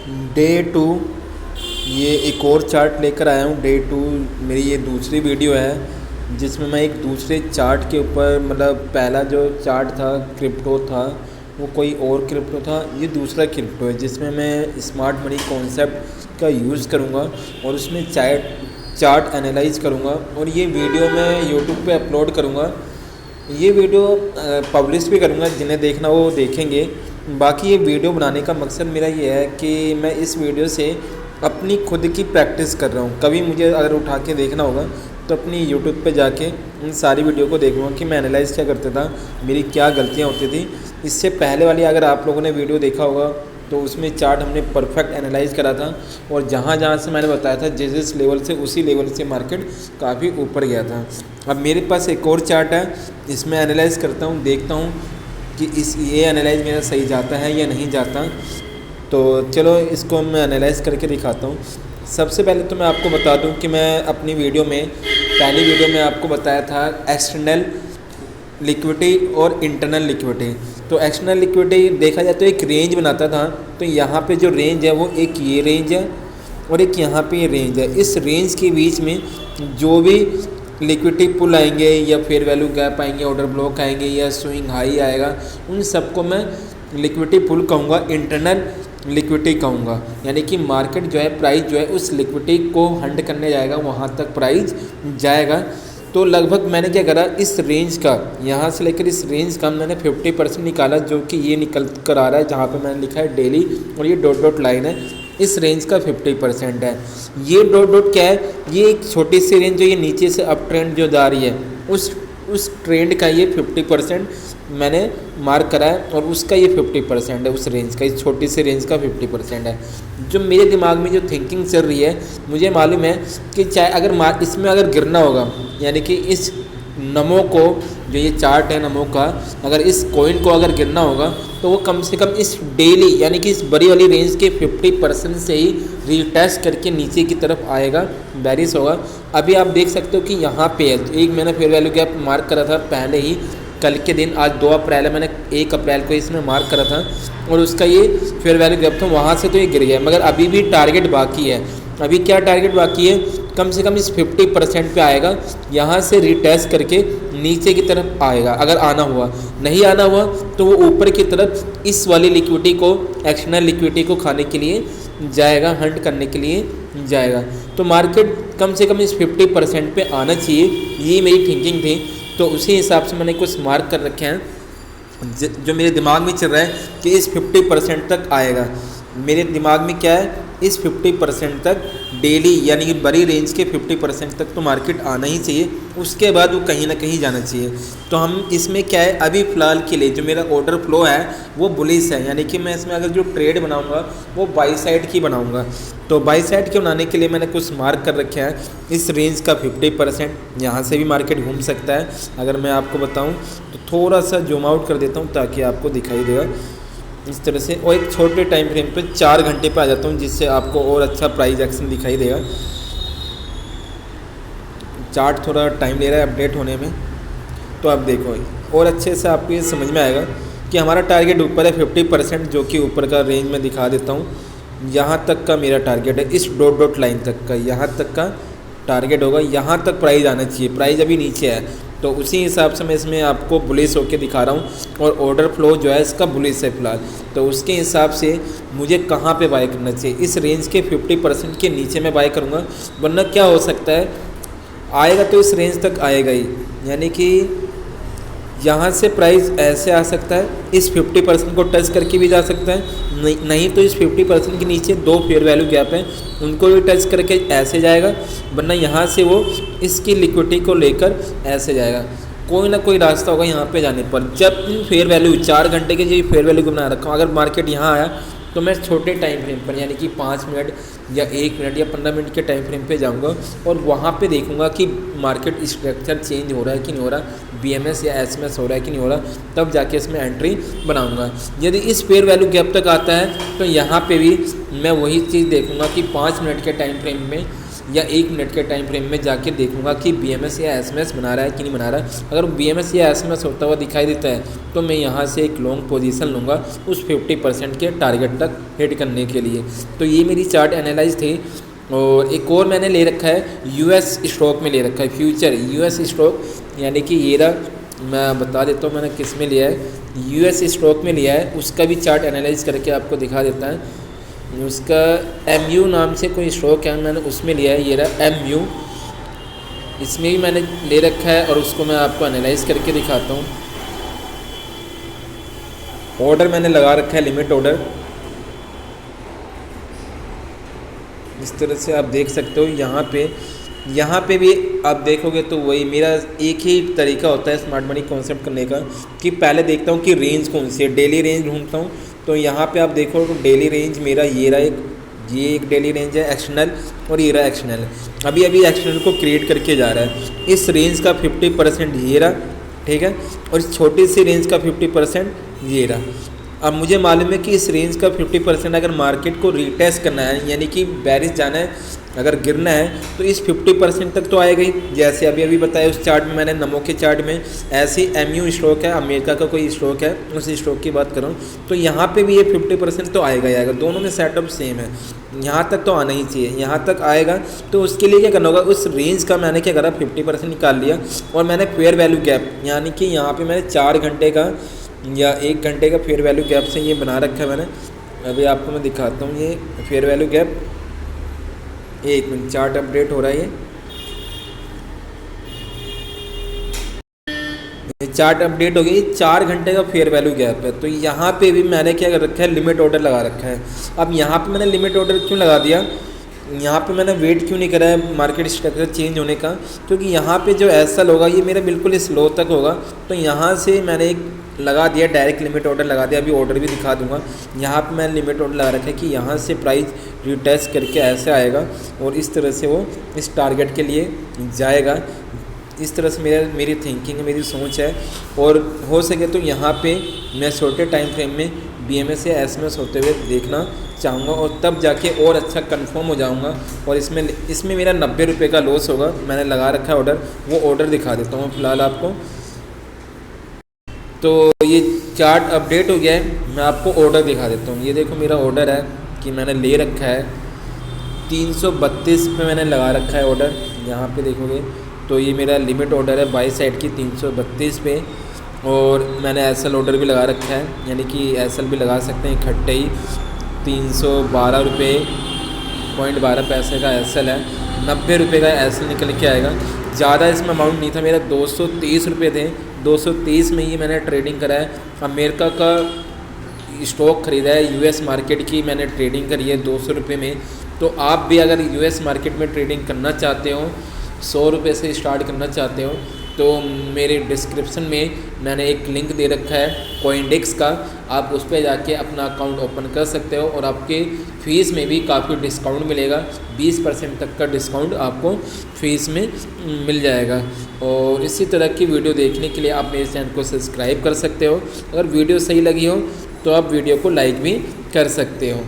Day to, ये एक और चार्ट लेकर आया हूँ। डे टू मेरी ये दूसरी वीडियो है जिसमें मैं एक दूसरे चार्ट के ऊपर, मतलब पहला जो चार्ट था क्रिप्टो था वो कोई और क्रिप्टो था, ये दूसरा क्रिप्टो है जिसमें मैं स्मार्ट मनी कॉन्सेप्ट का यूज़ करूँगा और उसमें चार्ट एनालाइज करूँगा और ये वीडियो मैं यूट्यूब पे अपलोड करूँगा। ये वीडियो पब्लिश भी करूँगा, जिन्हें देखना वो देखेंगे। बाकी ये वीडियो बनाने का मकसद मेरा ये है कि मैं इस वीडियो से अपनी खुद की प्रैक्टिस कर रहा हूँ। कभी मुझे अगर उठा के देखना होगा तो अपनी यूट्यूब पे जाके उन सारी वीडियो को देखूँगा कि मैं एनालाइज़ क्या करता था, मेरी क्या गलतियाँ होती थी। इससे पहले वाली अगर आप लोगों ने वीडियो देखा होगा तो उसमें चार्ट हमने परफेक्ट एनालाइज करा था और जहाँ जहाँ से मैंने बताया था जिस लेवल से, उसी लेवल से मार्केट काफ़ी ऊपर गया था। अब मेरे पास एक और चार्ट है, इसमें एनालाइज करता हूँ, देखता हूँ कि ये एनालाइज मेरा सही जाता है या नहीं जाता। तो चलो इसको मैं एनालाइज करके दिखाता हूँ। सबसे पहले तो मैं आपको बता दूँ कि मैं अपनी वीडियो में, पहली वीडियो में आपको बताया था एक्सटर्नल लिक्विडिटी और इंटरनल लिक्विडिटी। तो एक्सटर्नल लिक्विडिटी देखा जाए तो एक रेंज बनाता था, तो यहाँ पे जो रेंज है वो एक ये रेंज है और एक यहाँ पे ये रेंज है। इस रेंज के बीच में जो भी लिक्विडिटी पुल आएंगे या फेयर वैल्यू गैप आएंगे, ऑर्डर ब्लॉक आएंगे या स्विंग हाई आएगा, उन सबको मैं लिक्विडिटी पुल कहूँगा, इंटरनल लिक्विडिटी कहूँगा। यानी कि मार्केट जो है, प्राइस जो है उस लिक्विडिटी को हंड करने जाएगा, वहाँ तक प्राइस जाएगा। तो लगभग मैंने क्या करा, इस रेंज का, यहाँ से लेकर इस रेंज का मैंने 50% निकाला, जो कि ये निकल कर आ रहा है जहाँ पे मैंने लिखा है डेली और ये डॉट डॉट लाइन है, इस रेंज का 50% है। ये डॉट डॉट क्या है, ये एक छोटी सी रेंज जो ये नीचे से अप ट्रेंड जो जा रही है उस ट्रेंड का ये 50% मैंने मार्क करा है और उसका ये 50% है, उस रेंज का, इस छोटी सी रेंज का 50% है। जो मेरे दिमाग में जो थिंकिंग चल रही है, मुझे मालूम है कि चाहे अगर इसमें अगर गिरना होगा, यानी कि इस नमो को, जो ये चार्ट है नमो का, अगर इस कॉइन को अगर गिरना होगा तो वो कम से कम इस डेली, यानी कि इस बड़ी वाली रेंज के 50% से ही रीटेस्ट करके नीचे की तरफ आएगा, बैरिश होगा। अभी आप देख सकते हो कि यहाँ पे है, एक मैंने फेयर वैल्यू गैप मार्क करा था पहले ही, कल के दिन, आज 2 अप्रैल है, मैंने 1 अप्रैल को इसमें मार्क करा था और उसका ये फेयर वैल्यू गैप था, वहाँ से तो ये गिर गया। मगर अभी भी टारगेट बाकी है। अभी क्या टारगेट बाकी है, कम से कम इस 50% पे आएगा, यहाँ से रिटेस्ट करके नीचे की तरफ आएगा। अगर आना हुआ, नहीं आना हुआ तो वो ऊपर की तरफ इस वाली लिक्विडिटी को, एक्सटर्नल लिक्विडिटी को खाने के लिए जाएगा, हंट करने के लिए जाएगा। तो मार्केट कम से कम इस 50% पे आना चाहिए, ये मेरी थिंकिंग थी। तो उसी हिसाब से मैंने कुछ मार्क कर रखे हैं जो मेरे दिमाग में चल रहा है कि इस 50% तक आएगा। मेरे दिमाग में क्या है, इस 50% तक डेली, यानी कि बड़ी रेंज के 50% तक तो मार्केट आना ही चाहिए, उसके बाद वो कहीं ना कहीं जाना चाहिए। तो हम इसमें क्या है, अभी फ़िलहाल के लिए जो मेरा ऑर्डर फ्लो है वो बुलिश है, यानी कि मैं इसमें अगर जो ट्रेड बनाऊंगा वो बाई साइड की बनाऊंगा। तो बाई साइड के बनाने के लिए मैंने कुछ मार्क कर रखे हैं। इस रेंज का 50%, यहाँ से भी मार्केट घूम सकता है अगर मैं आपको बताऊँ तो। थोड़ा सा जूम आउट कर देता हूँ ताकि आपको दिखाई देगा इस तरह से, और एक छोटे टाइम फ्रेम पे 4 घंटे पे आ जाता हूँ, जिससे आपको और अच्छा प्राइस एक्शन दिखाई देगा। चार्ट थोड़ा टाइम ले रहा है अपडेट होने में, तो आप देखो और अच्छे से आपको ये समझ में आएगा कि हमारा टारगेट ऊपर है 50%, जो कि ऊपर का रेंज में दिखा देता हूँ। यहाँ तक का मेरा टारगेट है, इस डॉट डॉट लाइन तक का, यहाँ तक का टारगेट होगा, यहाँ तक प्राइस आना चाहिए। प्राइस अभी नीचे है, तो उसी हिसाब से मैं इसमें आपको बुलिश होके दिखा रहा हूँ और ऑर्डर फ्लो जो है इसका बुलिश है फ़िलहाल। तो उसके हिसाब से मुझे कहाँ पे बाय करना चाहिए, इस रेंज के 50% के नीचे मैं बाय करूँगा, वरना क्या हो सकता है, आएगा तो इस रेंज तक आएगा ही, यानी कि यहाँ से प्राइस ऐसे आ सकता है, इस 50% को टच करके भी जा सकता है, नहीं तो इस 50% के नीचे 2 फेयर वैल्यू गैप हैं, उनको भी टच करके ऐसे जाएगा, वरना यहाँ से वो इसकी लिक्विडिटी को लेकर ऐसे जाएगा। कोई ना कोई रास्ता होगा यहाँ पे जाने पर। जब फेयर वैल्यू 4 घंटे के जो फेयर वैल्यू को बना रखा हूँ, अगर मार्केट यहाँ आया तो मैं छोटे टाइम फ्रेम पर, यानी कि 5 मिनट या 1 मिनट या 15 मिनट के टाइम फ्रेम पे जाऊंगा और वहाँ पे देखूंगा कि मार्केट स्ट्रक्चर चेंज हो रहा है कि नहीं हो रहा, बीएमएस या एसएमएस हो रहा है कि नहीं हो रहा, तब जाके इसमें एंट्री बनाऊंगा। यदि इस फेयर वैल्यू गैप तक आता है तो यहाँ पे भी मैं वही चीज़ देखूंगा कि 5 मिनट के टाइम फ्रेम में या 1 मिनट के टाइम फ्रेम में जाके देखूंगा कि BMS या SMS बना रहा है कि नहीं बना रहा है। अगर BMS या SMS होता हुआ दिखाई देता है तो मैं यहाँ से एक लॉन्ग पोजीशन लूँगा उस 50% के टारगेट तक हिट करने के लिए। तो ये मेरी चार्ट एनालाइज थी। और एक और मैंने ले रखा है US स्टॉक में ले रखा है, फ्यूचर US स्टॉक, यानी कि ये रहा, मैं बता देता हूँ मैंने किस में लिया है, US स्टॉक में लिया है। उसका भी चार्ट एनालाइज करके आपको दिखा देता है। उसका MU नाम से कोई स्टॉक है, मैंने उसमें लिया है, ये रहा MU, इसमें भी मैंने ले रखा है और उसको मैं आपको एनालाइज करके दिखाता हूँ। ऑर्डर मैंने लगा रखा है, लिमिट ऑर्डर, इस तरह से आप देख सकते हो। यहाँ पे भी आप देखोगे तो वही मेरा एक ही तरीका होता है स्मार्ट मनी कॉन्सेप्ट करने का कि पहले देखता हूँ कि रेंज कौन सी है, डेली रेंज ढूंढता हूँ। तो यहाँ पे आप देखो तो डेली रेंज मेरा ये रहा, ये एक डेली रेंज है एक्सटर्नल, और ये रहा एक्सटर्नल। अभी एक्सटर्नल को क्रिएट करके जा रहा है। इस रेंज का 50% ये रहा, ठीक है, और इस छोटी सी रेंज का 50% ये रहा। अब मुझे मालूम है कि इस रेंज का 50% अगर मार्केट को रीटेस्ट करना है, यानी कि बेरिश जाना है, अगर गिरना है तो इस 50% तक तो आएगा ही। जैसे अभी बताया उस चार्ट में, मैंने नमो के चार्ट में ऐसे MU स्टॉक है, अमेरिका का कोई स्टॉक है, उस स्टॉक की बात करूँ तो यहाँ पे भी ये 50% तो आएगा ही आएगा। दोनों में सेटअप सेम है, यहाँ तक तो आना ही चाहिए, यहाँ तक आएगा। तो उसके लिए क्या करना होगा, उस रेंज का मैंने क्या करा, 50% निकाल लिया और मैंने फेयर वैल्यू गैप, यानी कि यहाँ पर मैंने 4 घंटे का या 1 घंटे का फेयर वैल्यू गैप से ये बना रखा है मैंने। अभी आपको मैं दिखाता हूँ ये fair value gap. 1 minute, chart update हो रहा है, ये चार्ट अपडेट हो गई। 4 घंटे का फेयर वैल्यू गैप है। तो यहाँ पे भी मैंने क्या कर रखा है, लिमिट ऑर्डर लगा रखा है। अब यहाँ पे मैंने लिमिट ऑर्डर क्यों लगा दिया, यहाँ पे मैंने वेट क्यों नहीं करा है मार्केट स्ट्रक्चर चेंज होने का, क्योंकि यहाँ पे जो एसएल होगा ये मेरा बिल्कुल इस लो तक होगा। तो यहाँ से मैंने एक लगा दिया, डायरेक्ट लिमिट ऑर्डर लगा दिया। अभी ऑर्डर भी दिखा दूंगा। यहाँ पे मैंने लिमिट ऑर्डर लगा रखा है कि यहाँ से प्राइस रिटेस्ट करके ऐसे आएगा और इस तरह से वो इस टारगेट के लिए जाएगा। इस तरह से मेरी थिंकिंग है, मेरी सोच है। और हो सके तो यहाँ पे मैं छोटे टाइम फ्रेम में BMS या SMS होते हुए देखना चाहूँगा और तब जाके और अच्छा कंफर्म हो जाऊँगा। और इसमें मेरा 90 रुपये का लॉस होगा। मैंने लगा रखा है ऑर्डर, वो ऑर्डर दिखा देता हूँ फ़िलहाल आपको। तो ये चार्ट अपडेट हो गया है, मैं आपको ऑर्डर दिखा देता हूँ। ये देखो मेरा ऑर्डर है कि मैंने ले रखा है 332 पे मैंने लगा रखा है ऑर्डर। यहाँ पे देखोगे तो ये मेरा लिमिट ऑर्डर है बाई साइड की 332 पे। और मैंने एसएल ऑर्डर भी लगा रखा है, यानी कि एसएल भी लगा सकते हैं इकट्ठे ही। 312 रुपये .12 पैसे का एसएल है, 90 रुपये का एसएल निकल के आएगा। ज़्यादा इसमें अमाउंट नहीं था मेरा, 230 रुपये थे। 230 में ही मैंने ट्रेडिंग करा है। अमेरिका का स्टॉक ख़रीदा है, US मार्केट की मैंने ट्रेडिंग करी है 200 रुपये में। तो आप भी अगर US मार्केट में ट्रेडिंग करना चाहते हो, 100 रुपये से स्टार्ट करना चाहते हो, तो मेरे डिस्क्रिप्शन में मैंने एक लिंक दे रखा है CoinDex का। आप उस पर जाके अपना अकाउंट ओपन कर सकते हो और आपके फ़ीस में भी काफ़ी डिस्काउंट मिलेगा। 20% तक का डिस्काउंट आपको फ़ीस में मिल जाएगा। और इसी तरह की वीडियो देखने के लिए आप मेरे चैनल को सब्सक्राइब कर सकते हो। अगर वीडियो सही लगी हो तो आप वीडियो को लाइक भी कर सकते हो।